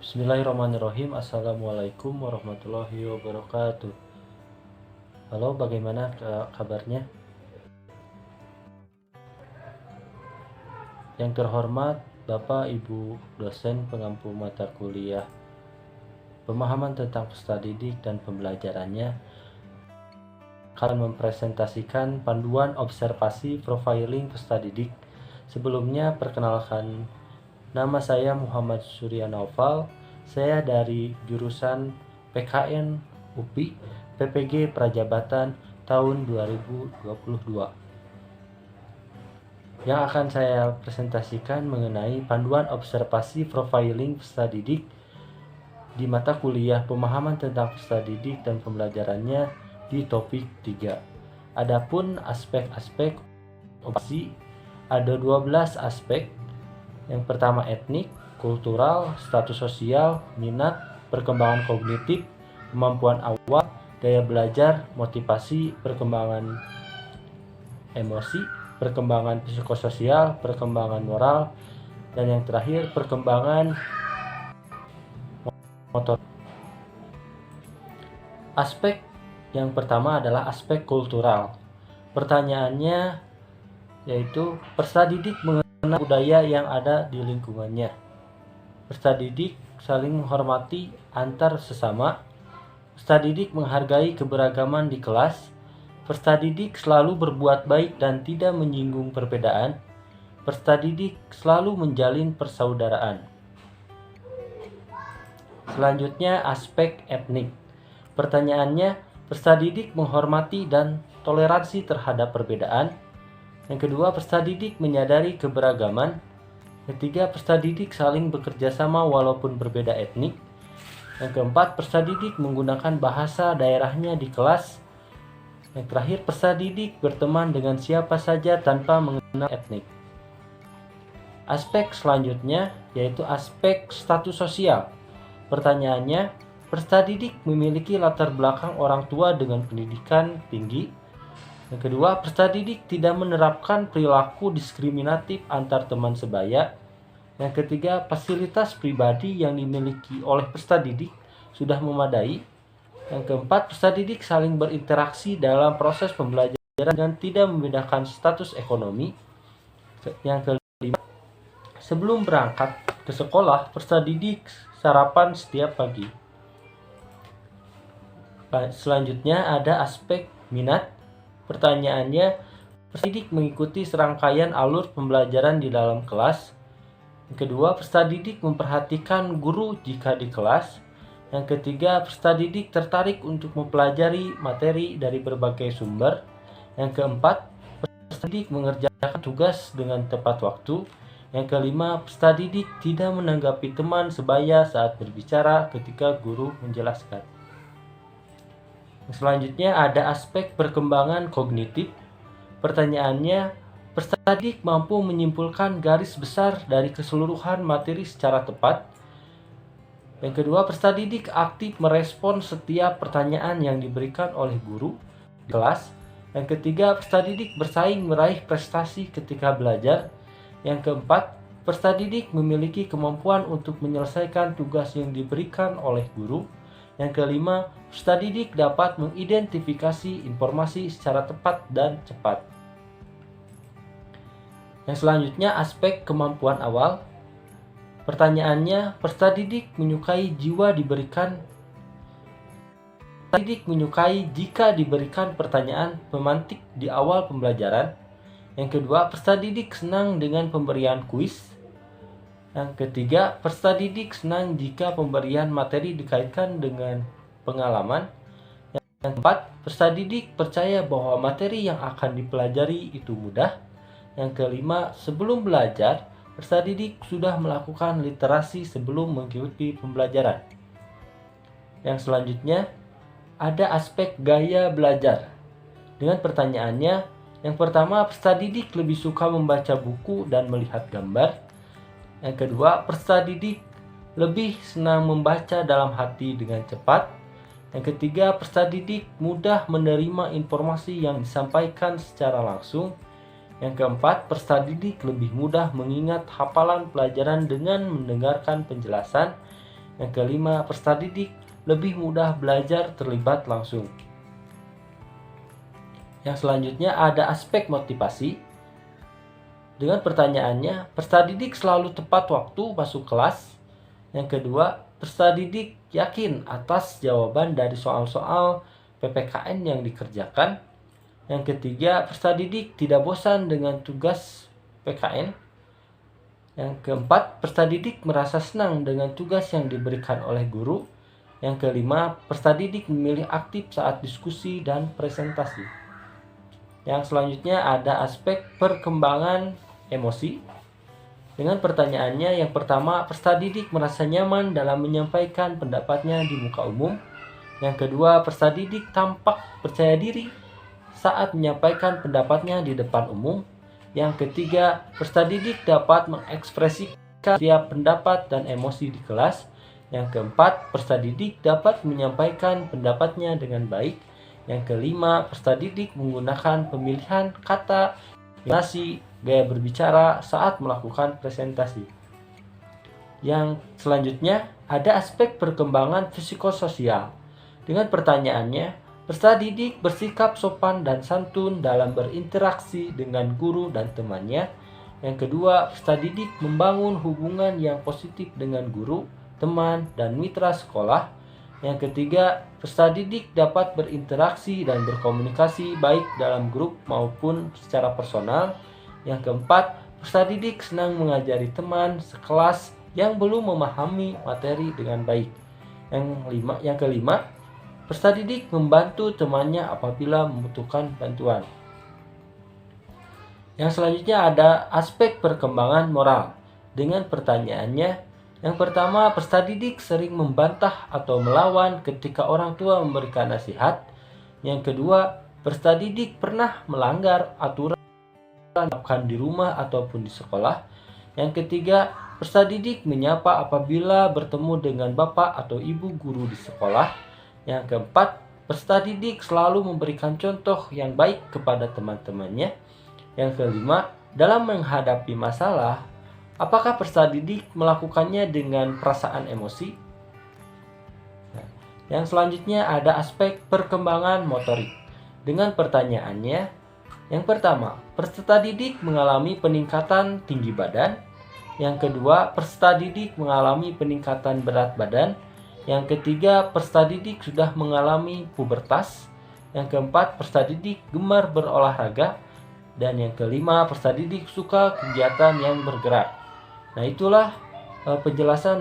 Bismillahirrahmanirrahim. Assalamualaikum warahmatullahi wabarakatuh. Halo, bagaimana kabarnya? Yang terhormat Bapak Ibu dosen pengampu mata kuliah pemahaman tentang peserta didik dan pembelajarannya akan mempresentasikan panduan observasi profiling peserta didik. Sebelumnya, perkenalkan, nama saya Muhammad Surya Naufal. Saya dari jurusan PKN UPI PPG Prajabatan tahun 2022. Yang akan saya presentasikan mengenai panduan observasi profiling peserta didik di mata kuliah pemahaman tentang peserta didik dan pembelajarannya di topik 3. Adapun aspek-aspek observasi ada 12 aspek. Yang pertama etnik, kultural, status sosial, minat, perkembangan kognitif, kemampuan awal, daya belajar, motivasi, perkembangan emosi, perkembangan psikososial, perkembangan moral, dan yang terakhir perkembangan motor. Aspek yang pertama adalah aspek kultural. Pertanyaannya yaitu peserta didik mengenal budaya yang ada di lingkungannya. Peserta didik saling menghormati antar sesama. Peserta didik menghargai keberagaman di kelas. Peserta didik selalu berbuat baik dan tidak menyinggung perbedaan. Peserta didik selalu menjalin persaudaraan. Selanjutnya aspek etnik. Pertanyaannya, peserta didik menghormati dan toleransi terhadap perbedaan. Yang kedua, peserta didik menyadari keberagaman. Ketiga, peserta didik saling bekerja sama walaupun berbeda etnik. Yang keempat, peserta didik menggunakan bahasa daerahnya di kelas. Yang terakhir, peserta didik berteman dengan siapa saja tanpa mengenal etnik. Aspek selanjutnya yaitu aspek status sosial. Pertanyaannya, peserta didik memiliki latar belakang orang tua dengan pendidikan tinggi. Yang kedua, peserta didik tidak menerapkan perilaku diskriminatif antar teman sebaya. Yang ketiga, fasilitas pribadi yang dimiliki oleh peserta didik sudah memadai. Yang keempat, peserta didik saling berinteraksi dalam proses pembelajaran dan tidak membedakan status ekonomi. Yang kelima, sebelum berangkat ke sekolah, peserta didik sarapan setiap pagi. Selanjutnya ada aspek minat. Pertanyaannya, peserta didik mengikuti serangkaian alur pembelajaran di dalam kelas. Yang kedua, peserta didik memperhatikan guru jika di kelas. Yang ketiga, peserta didik tertarik untuk mempelajari materi dari berbagai sumber. Yang keempat, peserta didik mengerjakan tugas dengan tepat waktu. Yang kelima, peserta didik tidak menanggapi teman sebaya saat berbicara ketika guru menjelaskan. Selanjutnya ada aspek perkembangan kognitif. Pertanyaannya, peserta didik mampu menyimpulkan garis besar dari keseluruhan materi secara tepat. Yang kedua, peserta didik aktif merespon setiap pertanyaan yang diberikan oleh guru di kelas. Yang ketiga, peserta didik bersaing meraih prestasi ketika belajar. Yang keempat, peserta didik memiliki kemampuan untuk menyelesaikan tugas yang diberikan oleh guru. Yang kelima, peserta didik dapat mengidentifikasi informasi secara tepat dan cepat. Yang selanjutnya, aspek kemampuan awal. Pertanyaannya, peserta didik menyukai jika diberikan pertanyaan pemantik di awal pembelajaran. Yang kedua, peserta didik senang dengan pemberian kuis. Yang ketiga, peserta didik senang jika pemberian materi dikaitkan dengan pengalaman. Yang keempat, peserta didik percaya bahwa materi yang akan dipelajari itu mudah. Yang kelima, sebelum belajar, peserta didik sudah melakukan literasi sebelum mengikuti pembelajaran. Yang selanjutnya, ada aspek gaya belajar. Dengan pertanyaannya, yang pertama, peserta didik lebih suka membaca buku dan melihat gambar. Yang kedua, peserta didik lebih senang membaca dalam hati dengan cepat. Yang ketiga, peserta didik mudah menerima informasi yang disampaikan secara langsung. Yang keempat, peserta didik lebih mudah mengingat hafalan pelajaran dengan mendengarkan penjelasan. Yang kelima, peserta didik lebih mudah belajar terlibat langsung. Yang selanjutnya ada aspek motivasi. Dengan pertanyaannya, peserta didik selalu tepat waktu masuk kelas. Yang kedua, peserta didik yakin atas jawaban dari soal-soal PPKN yang dikerjakan. Yang ketiga, peserta didik tidak bosan dengan tugas PKN. Yang keempat, peserta didik merasa senang dengan tugas yang diberikan oleh guru. Yang kelima, peserta didik memilih aktif saat diskusi dan presentasi. Yang selanjutnya ada aspek perkembangan emosi. Dengan pertanyaannya, yang pertama, peserta didik merasa nyaman dalam menyampaikan pendapatnya di muka umum. Yang kedua, peserta didik tampak percaya diri saat menyampaikan pendapatnya di depan umum. Yang ketiga, peserta didik dapat mengekspresikan setiap pendapat dan emosi di kelas. Yang keempat, peserta didik dapat menyampaikan pendapatnya dengan baik. Yang kelima, peserta didik menggunakan pemilihan kata, intonasi, gaya berbicara saat melakukan presentasi. Yang selanjutnya ada aspek perkembangan psikososial. Dengan pertanyaannya, peserta didik bersikap sopan dan santun dalam berinteraksi dengan guru dan temannya. Yang kedua, peserta didik membangun hubungan yang positif dengan guru, teman, dan mitra sekolah. Yang ketiga, peserta didik dapat berinteraksi dan berkomunikasi baik dalam grup maupun secara personal. Yang keempat, peserta didik senang mengajari teman sekelas yang belum memahami materi dengan baik. Yang kelima, peserta didik membantu temannya apabila membutuhkan bantuan. Yang selanjutnya ada aspek perkembangan moral. Dengan pertanyaannya, yang pertama, peserta didik sering membantah atau melawan ketika orang tua memberikan nasihat. Yang kedua, peserta didik pernah melanggar aturan yang diterapkan di rumah ataupun di sekolah. Yang ketiga, peserta didik menyapa apabila bertemu dengan bapak atau ibu guru di sekolah. Yang keempat, peserta didik selalu memberikan contoh yang baik kepada teman-temannya. Yang kelima, dalam menghadapi masalah, apakah peserta didik melakukannya dengan perasaan emosi? Yang selanjutnya ada aspek perkembangan motorik. Dengan pertanyaannya, yang pertama, peserta didik mengalami peningkatan tinggi badan. Yang kedua, peserta didik mengalami peningkatan berat badan. Yang ketiga, peserta didik sudah mengalami pubertas. Yang keempat, peserta didik gemar berolahraga. Dan yang kelima, peserta didik suka kegiatan yang bergerak. Nah, itulah penjelasan